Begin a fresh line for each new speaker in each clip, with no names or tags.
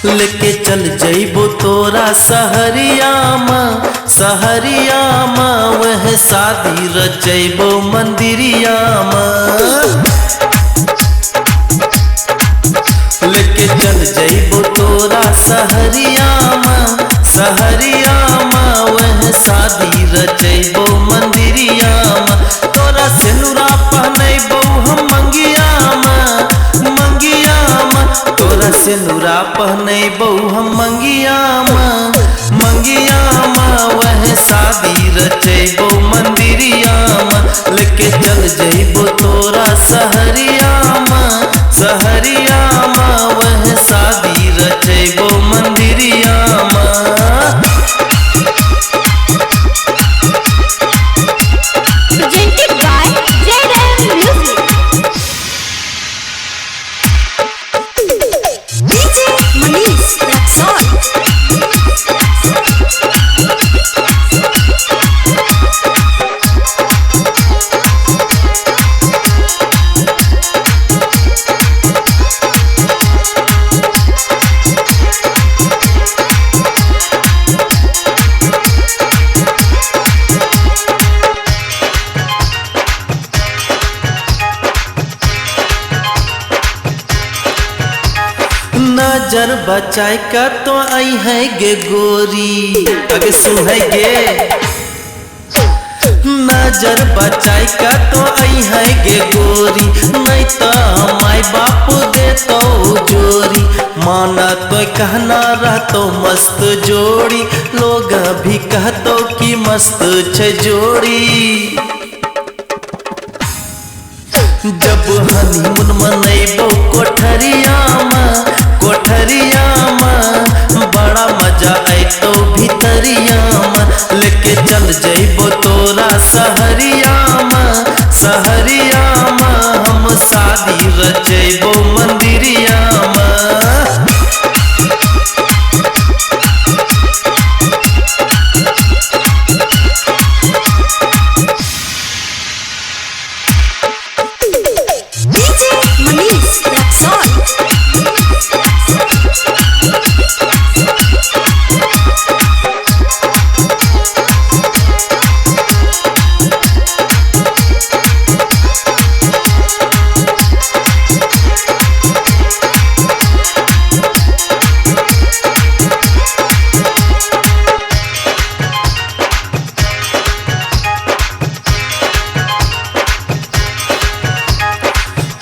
लेके चल जइबो तोरा सहरिया माँ वह शादी रचैबो मंदिरिया माँ। लेके चल जइबो तोरा सहरिया माँ वह शादी रचैबो मंदिरिया माँ। तोरा सिनुरा पहनैबो हम मंगिया माँ तोरा सिनुरा पहनैबो हम मंगिया माँ वह शादी रचैबो मंदिरिया माँ। लेके चल जइबो तोरा सहरिया माँ वह शादी रचैबो मंदिरिया माँ।
Presented by JM Music. DJ Manish Raksol.
नजर बचाए का तो आई है गे गोरी अगे सुनै गे। नजर बचाए का तो आई है गे गोरी नहीं तो माई बाप दे तो जोरी। माना तो कहना रहतो मस्त जोड़ी लोग भी कहतो कि मस्त छ जोड़ी। जब हनीमून मनैबो कोठरिया माँ बड़ा मजा आइतो भितरिया माँ। लेके चल जइबो तोरा सहरिया माँ हम शादी रचैबो मंदिरिया माँ।
DJ Manish Raksol.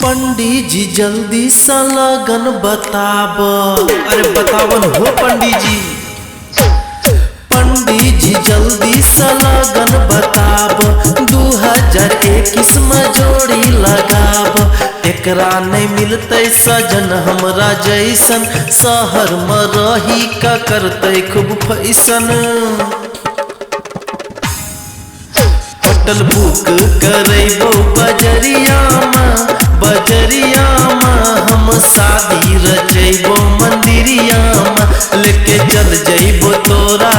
पंडित जी जल्दी सा लगन बताब। अरे बतावन हो पंडित जी जल्दी सा लगन बताब। 2021 में जोड़ी लगाब। एकरा नहीं मिलते सजन हमरा जैसन शहर में रही का करते खूब फैसन। होटल बुक करैबो बजरिया माँ हम शादी रचैबो मंदिरिया माँ। लेके चल जइबो तोरा